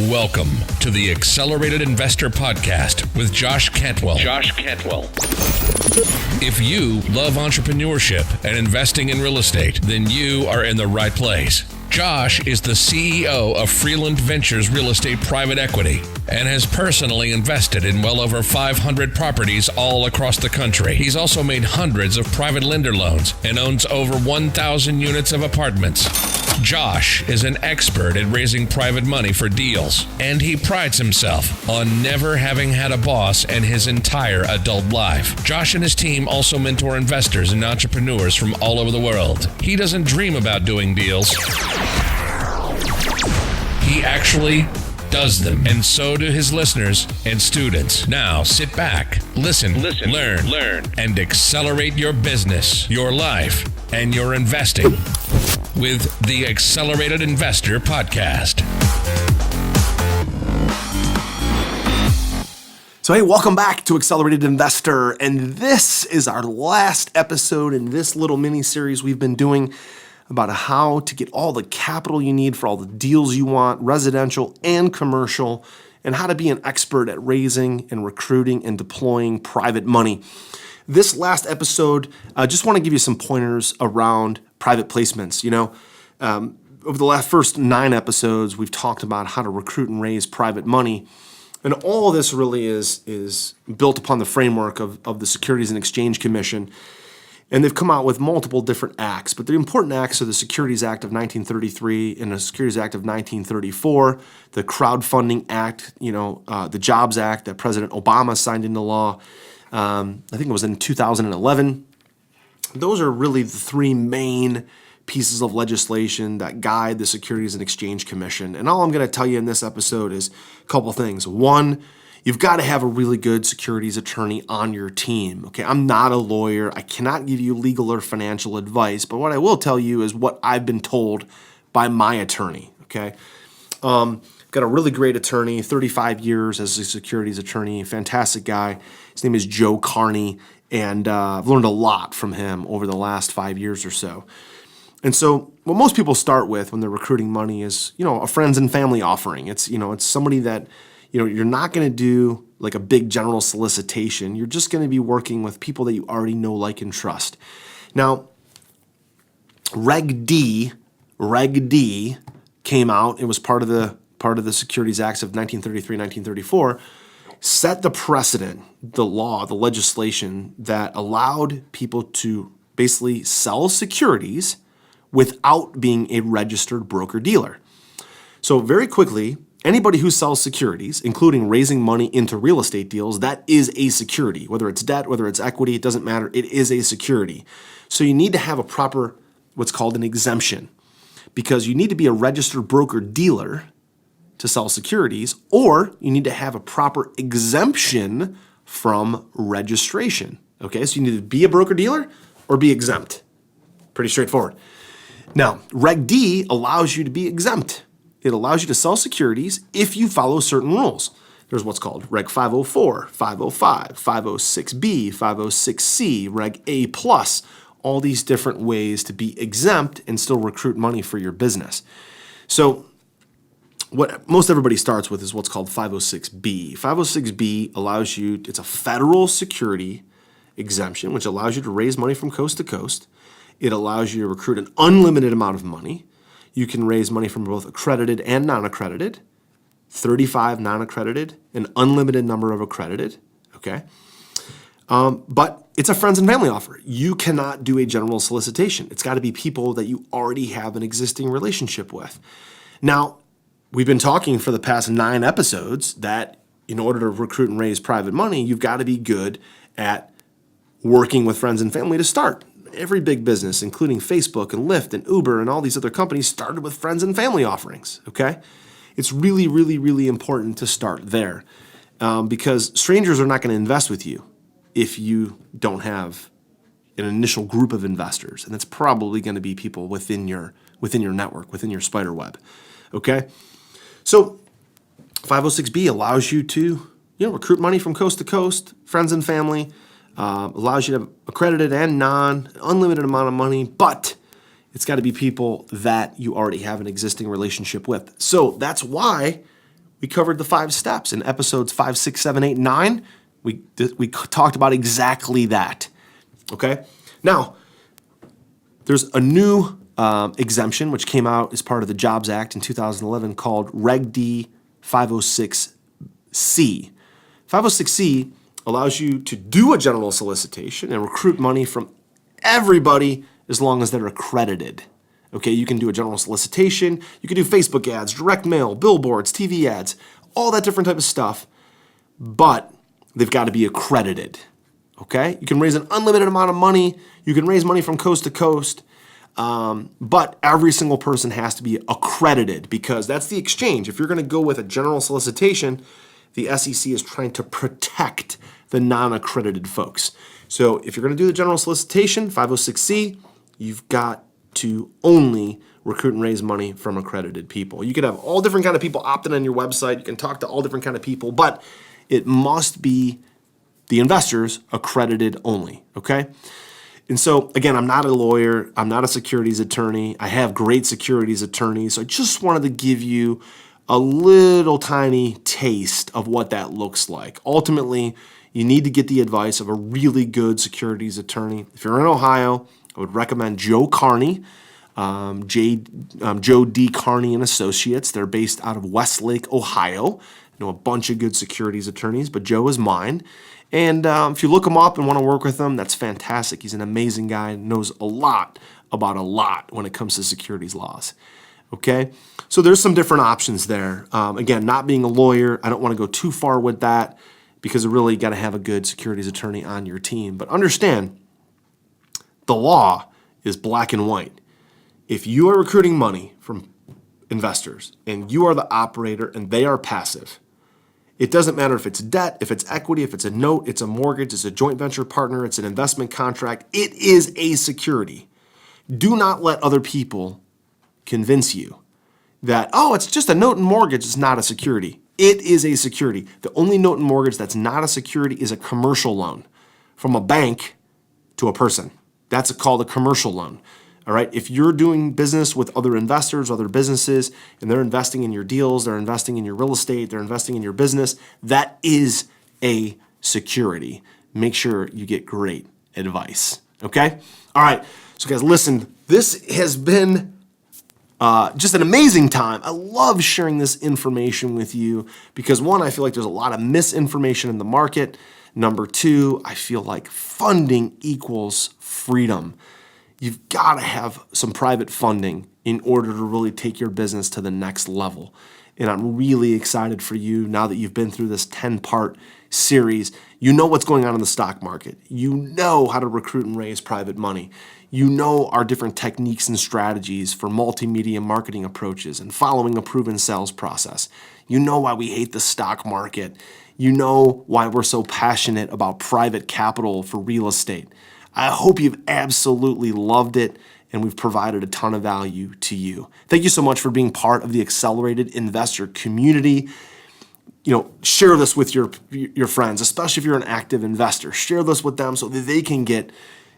Welcome to the Accelerated Investor Podcast with Josh Cantwell. If you love entrepreneurship and investing in real estate, then you are in the right place. Josh is the CEO of Freeland Ventures Real Estate Private Equity and has personally invested in well over 500 properties all across the country. He's also made hundreds of private lender loans and owns over 1,000 units of apartments. Josh is an expert at raising private money for deals, and he prides himself on never having had a boss in his entire adult life. Josh and his team also mentor investors and entrepreneurs from all over the world. He doesn't dream about doing deals. He actually does them, and so do his listeners and students. Now sit back, listen, learn, and accelerate your business, your life, and your investing with the Accelerated Investor Podcast. So hey, welcome back to Accelerated Investor, and this is our last episode in this little mini-series we've been doing about how to get all the capital you need for all the deals you want, residential and commercial, and how to be an expert at raising and recruiting and deploying private money. This last episode, I just want to give you some pointers around private placements. Over the first 9 episodes, we've talked about how to recruit and raise private money. And all of this really is built upon the framework of the Securities and Exchange Commission. And they've come out with multiple different acts, but the important acts are the Securities Act of 1933 and the Securities Act of 1934, the Crowdfunding Act, the Jobs Act that President Obama signed into law. I think it was in 2011. Those are really the 3 main pieces of legislation that guide the Securities and Exchange Commission. And all I'm going to tell you in this episode is a couple things. One, you've got to have a really good securities attorney on your team. Okay, I'm not a lawyer. I cannot give you legal or financial advice, but what I will tell you is what I've been told by my attorney. Okay, got a really great attorney, 35 years as a securities attorney, fantastic guy. His name is Joe Carney, and I've learned a lot from him over the last 5 years or so. And so what most people start with when they're recruiting money is, a friends and family offering. It's somebody that, you're not going to do like a big general solicitation. You're just going to be working with people that you already know, like, and trust. Now, Reg D came out. It was part of the Securities Acts of 1933, 1934, set the precedent, the law, the legislation that allowed people to basically sell securities without being a registered broker-dealer. So very quickly, anybody who sells securities, including raising money into real estate deals, that is a security. Whether it's debt, whether it's equity, it doesn't matter. It is a security. So you need to have a proper, what's called an exemption, because you need to be a registered broker-dealer to sell securities, or you need to have a proper exemption from registration. Okay, so you need to be a broker-dealer or be exempt. Pretty straightforward. Now, Reg D allows you to be exempt. It allows you to sell securities if you follow certain rules. There's what's called Reg 504, 505, 506B, 506C, Reg A+, all these different ways to be exempt and still recruit money for your business. So what most everybody starts with is what's called 506B. 506B allows you, it's a federal security exemption, which allows you to raise money from coast to coast. It allows you to recruit an unlimited amount of money. You can raise money from both accredited and non-accredited, 35 non-accredited, an unlimited number of accredited, okay? But it's a friends and family offer. You cannot do a general solicitation. It's got to be people that you already have an existing relationship with. Now, we've been talking for the past 9 episodes that in order to recruit and raise private money, you've got to be good at working with friends and family to start. Every big business, including Facebook and Lyft and Uber and all these other companies, started with friends and family offerings, okay? It's really, really, really important to start there because strangers are not going to invest with you if you don't have an initial group of investors, and it's probably going to be people within your network, within your spider web, okay? So 506B allows you to recruit money from coast to coast, friends and family, allows you to have accredited and unlimited amount of money, but it's got to be people that you already have an existing relationship with. So that's why we covered the 5 steps in episodes 5, 6, 7, 8, 9. We talked about exactly that. Okay? Now, there's a new exemption which came out as part of the Jobs Act in 2011 called Reg D 506C. 506C allows you to do a general solicitation and recruit money from everybody as long as they're accredited. Okay, you can do a general solicitation, you can do Facebook ads, direct mail, billboards, TV ads, all that different type of stuff, but they've got to be accredited. Okay, you can raise an unlimited amount of money, you can raise money from coast to coast, but every single person has to be accredited because that's the exchange. If you're going to go with a general solicitation, the SEC is trying to protect the non-accredited folks. So if you're going to do the general solicitation, 506C, you've got to only recruit and raise money from accredited people. You could have all different kind of people opt in on your website. You can talk to all different kind of people, but it must be the investors accredited only, okay? And so, again, I'm not a lawyer. I'm not a securities attorney. I have great securities attorneys. So I just wanted to give you a little tiny taste of what that looks like. Ultimately, you need to get the advice of a really good securities attorney. If you're in Ohio, I would recommend Joe Carney, Joe D. Carney and Associates. They're based out of Westlake, Ohio. I know a bunch of good securities attorneys, but Joe is mine. And if you look him up and want to work with him, that's fantastic. He's an amazing guy, knows a lot about a lot when it comes to securities laws. Okay, so there's some different options there. Again, not being a lawyer, I don't want to go too far with that because you really got to have a good securities attorney on your team. But understand, the law is black and white. If you are recruiting money from investors and you are the operator and they are passive, it doesn't matter if it's debt, if it's equity, if it's a note, it's a mortgage, it's a joint venture partner, it's an investment contract. It is a security. Do not let other people convince you that, oh, it's just a note and mortgage, it's not a security. It is a security. The only note and mortgage that's not a security is a commercial loan from a bank to a person. That's called a commercial loan. All right. If you're doing business with other investors, other businesses, and they're investing in your deals, they're investing in your real estate, they're investing in your business, that is a security. Make sure you get great advice. Okay. All right. So guys, listen, this has been just an amazing time. I love sharing this information with you because 1, I feel like there's a lot of misinformation in the market. Number 2, I feel like funding equals freedom. You've got to have some private funding in order to really take your business to the next level. And I'm really excited for you now that you've been through this 10-part series. You know what's going on in the stock market. You know how to recruit and raise private money. You know our different techniques and strategies for multimedia marketing approaches and following a proven sales process. You know why we hate the stock market. You know why we're so passionate about private capital for real estate. I hope you've absolutely loved it and we've provided a ton of value to you. Thank you so much for being part of the Accelerated Investor community. Share this with your friends, especially if you're an active investor. Share this with them so that they can get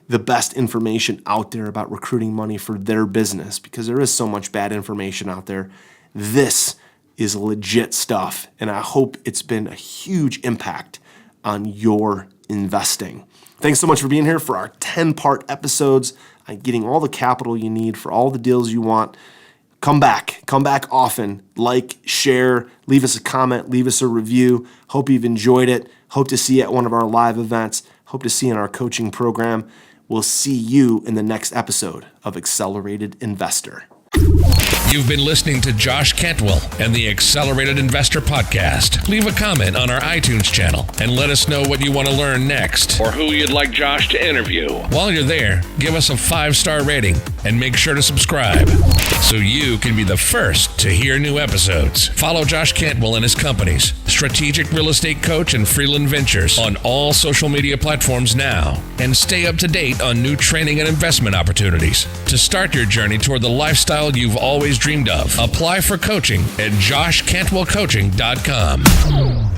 the best information out there about recruiting money for their business because there is so much bad information out there. This is legit stuff, and I hope it's been a huge impact on your investing. Thanks so much for being here for our 10-part episodes on getting all the capital you need for all the deals you want. Come back often. Like, share, leave us a comment, leave us a review. Hope you've enjoyed it. Hope to see you at one of our live events. Hope to see you in our coaching program. We'll see you in the next episode of Accelerated Investor. You've been listening to Josh Cantwell and the Accelerated Investor Podcast. Leave a comment on our iTunes channel and let us know what you want to learn next or who you'd like Josh to interview. While you're there, give us a 5-star rating and make sure to subscribe so you can be the first to hear new episodes. Follow Josh Cantwell and his companies, Strategic Real Estate Coach and Freeland Ventures, on all social media platforms now and stay up to date on new training and investment opportunities. To start your journey toward the lifestyle you've always dreamed of, apply for coaching at joshcantwellcoaching.com.